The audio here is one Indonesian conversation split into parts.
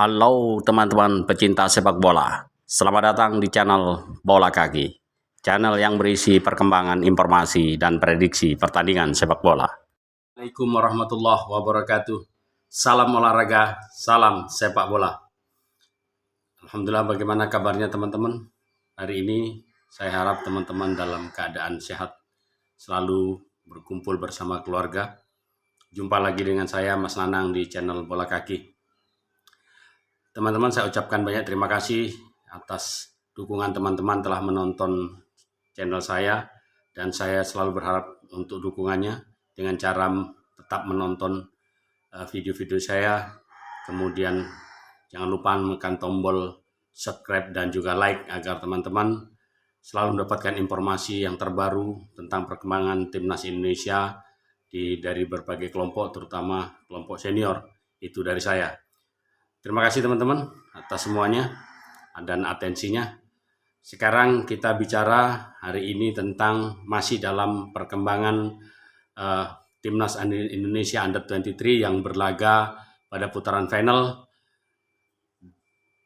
Halo teman-teman pecinta sepak bola, selamat datang di channel Bola Kaki, channel yang berisi perkembangan informasi dan prediksi pertandingan sepak bola. Assalamualaikum warahmatullahi wabarakatuh, salam olahraga, salam sepak bola. Alhamdulillah, bagaimana kabarnya teman-teman? Hari ini saya harap teman-teman dalam keadaan sehat, selalu berkumpul bersama keluarga. Jumpa lagi dengan saya Mas Nanang di channel Bola Kaki. Teman-teman, saya ucapkan banyak terima kasih atas dukungan teman-teman telah menonton channel saya, dan saya selalu berharap untuk dukungannya dengan cara tetap menonton video-video saya, kemudian jangan lupa menekan tombol subscribe dan juga like agar teman-teman selalu mendapatkan informasi yang terbaru tentang perkembangan timnas Indonesia dari berbagai kelompok, terutama kelompok senior. Itu dari saya. Terima kasih teman-teman atas semuanya dan atensinya. Sekarang kita bicara hari ini tentang masih dalam perkembangan timnas Indonesia Under-23 yang berlaga pada putaran final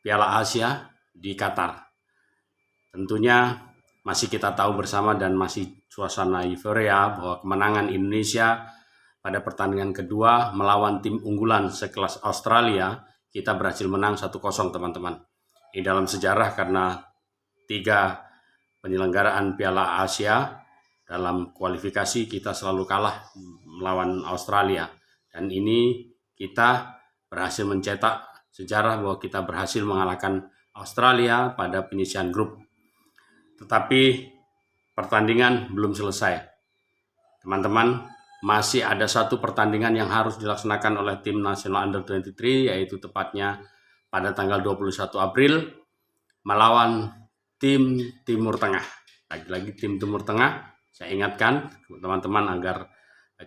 Piala Asia di Qatar. Tentunya masih kita tahu bersama dan masih suasana euforia bahwa kemenangan Indonesia pada pertandingan kedua melawan tim unggulan sekelas Australia, kita berhasil menang 1-0 teman-teman. Ini dalam sejarah karena 3 penyelenggaraan Piala Asia dalam kualifikasi kita selalu kalah melawan Australia. Dan ini kita berhasil mencetak sejarah bahwa kita berhasil mengalahkan Australia pada penyisihan grup. Tetapi pertandingan belum selesai. Teman-teman, masih ada satu pertandingan yang harus dilaksanakan oleh tim nasional Under-23, yaitu tepatnya pada tanggal 21 April melawan tim Timur Tengah. Lagi-lagi tim Timur Tengah, saya ingatkan teman-teman agar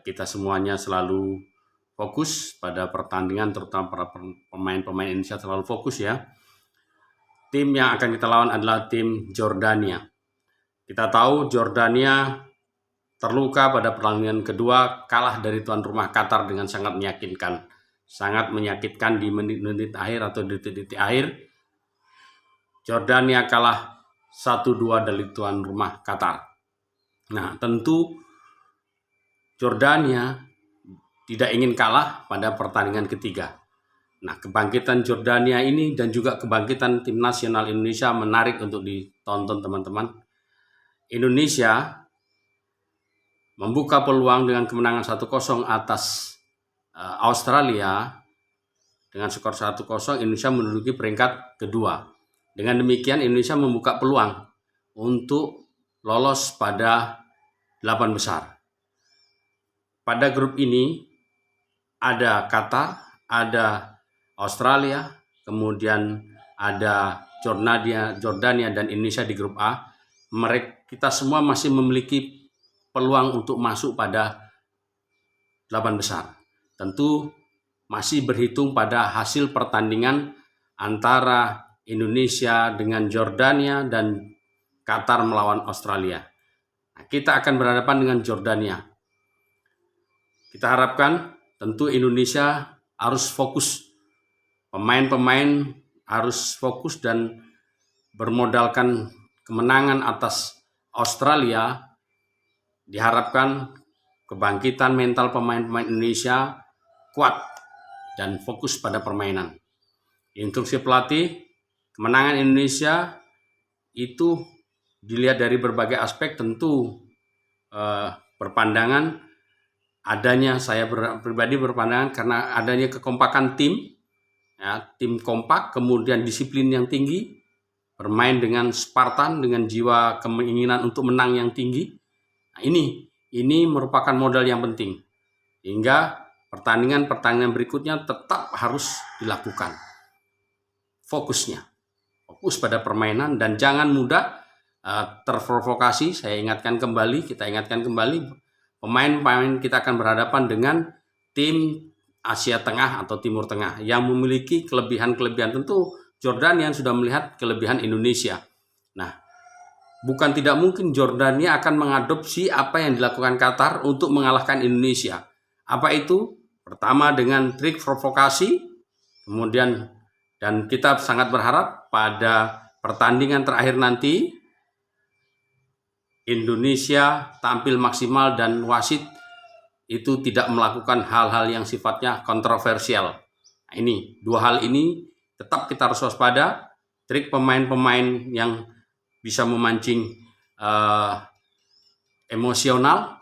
kita semuanya selalu fokus pada pertandingan, terutama para pemain-pemain Indonesia selalu fokus ya. Tim yang akan kita lawan adalah tim Jordania. Kita tahu Jordania terluka pada pertandingan kedua, kalah dari tuan rumah Qatar dengan sangat menyakitkan. Sangat menyakitkan di menit-menit akhir atau detik-detik akhir. Jordania kalah 1-2 dari tuan rumah Qatar. Nah, tentu Jordania tidak ingin kalah pada pertandingan ketiga. Nah, kebangkitan Jordania ini dan juga kebangkitan tim nasional Indonesia menarik untuk ditonton teman-teman. Indonesia membuka peluang dengan kemenangan 1-0 atas Australia. Dengan skor 1-0 Indonesia menduduki peringkat kedua. Dengan demikian Indonesia membuka peluang untuk lolos pada 8 besar. Pada grup ini ada Qatar, ada Australia, kemudian ada Jordania dan Indonesia di grup A. Kita semua masih memiliki peluang untuk masuk pada 8 besar. Tentu masih berhitung pada hasil pertandingan antara Indonesia dengan Jordania dan Qatar melawan Australia. Nah, kita akan berhadapan dengan Jordania. Kita harapkan tentu Indonesia harus fokus. Pemain-pemain harus fokus dan bermodalkan kemenangan atas Australia. Diharapkan kebangkitan mental pemain-pemain Indonesia kuat dan fokus pada permainan. Instruksi pelatih, kemenangan Indonesia itu dilihat dari berbagai aspek, tentu berpandangan adanya, saya pribadi berpandangan karena adanya kekompakan tim, ya, tim kompak, kemudian disiplin yang tinggi, bermain dengan Spartan, dengan jiwa keinginan untuk menang yang tinggi. Nah, ini merupakan modal yang penting, hingga pertandingan berikutnya tetap harus dilakukan. Fokus pada permainan dan jangan mudah terprovokasi. Kita ingatkan kembali, pemain-pemain kita akan berhadapan dengan tim Asia Tengah atau Timur Tengah yang memiliki kelebihan-kelebihan. Tentu Jordania sudah melihat kelebihan Indonesia. Nah, bukan tidak mungkin Jordania akan mengadopsi apa yang dilakukan Qatar untuk mengalahkan Indonesia. Apa itu? Pertama dengan trik provokasi, kemudian Dan kita sangat berharap pada pertandingan terakhir nanti Indonesia tampil maksimal dan wasit itu tidak melakukan hal-hal yang sifatnya kontroversial. Nah, ini dua hal ini tetap kita harus waspada. Trik pemain-pemain yang bisa memancing emosional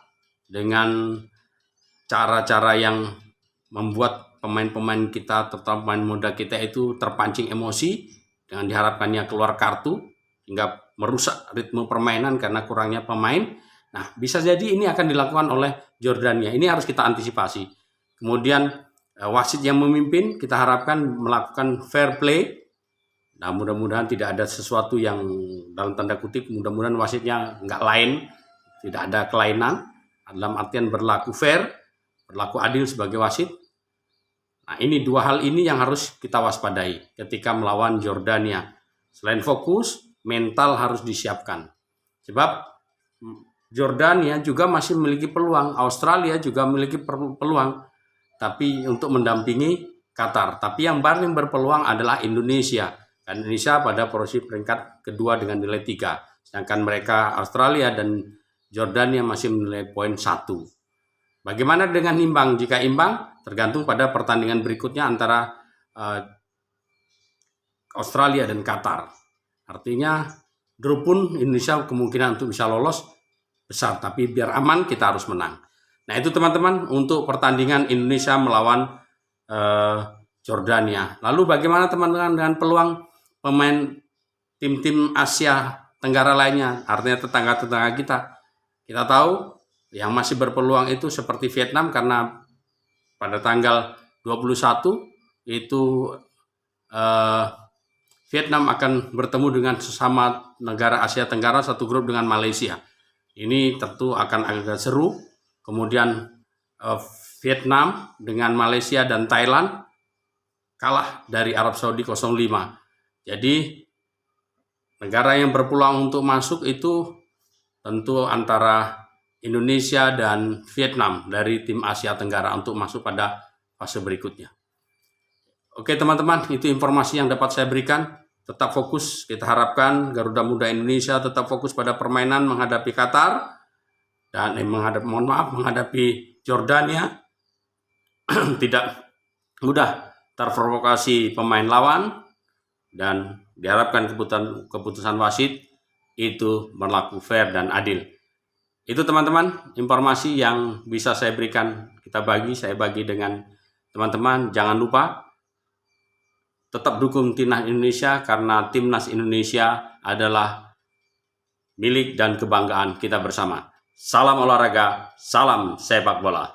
dengan cara-cara yang membuat pemain-pemain kita, terutama pemain muda kita itu terpancing emosi dengan diharapkannya keluar kartu hingga merusak ritme permainan karena kurangnya pemain. Nah, bisa jadi ini akan dilakukan oleh Jordania. Ini harus kita antisipasi. Kemudian wasit yang memimpin kita harapkan melakukan fair play. Nah, mudah-mudahan tidak ada sesuatu yang dalam tanda kutip, mudah-mudahan wasitnya nggak lain, tidak ada kelainan, dalam artian berlaku fair, berlaku adil sebagai wasit. Nah, ini dua hal ini yang harus kita waspadai ketika melawan Jordania. Selain fokus, mental harus disiapkan. Sebab Jordania juga masih memiliki peluang, Australia juga memiliki peluang, tapi untuk mendampingi Qatar. Tapi yang paling berpeluang adalah Indonesia. Dan Indonesia pada posisi peringkat kedua dengan nilai 3. Sedangkan mereka Australia dan Jordania masih menilai poin 1. Bagaimana dengan imbang? Jika imbang, tergantung pada pertandingan berikutnya antara Australia dan Qatar. Artinya, grup pun Indonesia kemungkinan untuk bisa lolos besar, tapi biar aman kita harus menang. Nah, itu teman-teman untuk pertandingan Indonesia melawan Jordania. Lalu bagaimana teman-teman dengan peluang pemain tim-tim Asia Tenggara lainnya, artinya tetangga-tetangga kita? Kita tahu yang masih berpeluang itu seperti Vietnam, karena pada tanggal 21 itu Vietnam akan bertemu dengan sesama negara Asia Tenggara satu grup dengan Malaysia. Ini tentu akan agak seru. Kemudian Vietnam dengan Malaysia dan Thailand kalah dari Arab Saudi 0-5. Jadi negara yang berpeluang untuk masuk itu tentu antara Indonesia dan Vietnam dari tim Asia Tenggara untuk masuk pada fase berikutnya. Oke teman-teman, itu informasi yang dapat saya berikan. Tetap fokus, kita harapkan Garuda Muda Indonesia tetap fokus pada permainan menghadapi Qatar dan menghadapi Jordania. Tidak mudah terprovokasi pemain lawan dan diharapkan keputusan wasit itu berlaku fair dan adil. Itu teman-teman informasi yang bisa saya berikan, saya bagi dengan teman-teman. Jangan lupa tetap dukung Timnas Indonesia, karena Timnas Indonesia adalah milik dan kebanggaan kita bersama. Salam olahraga, salam sepak bola.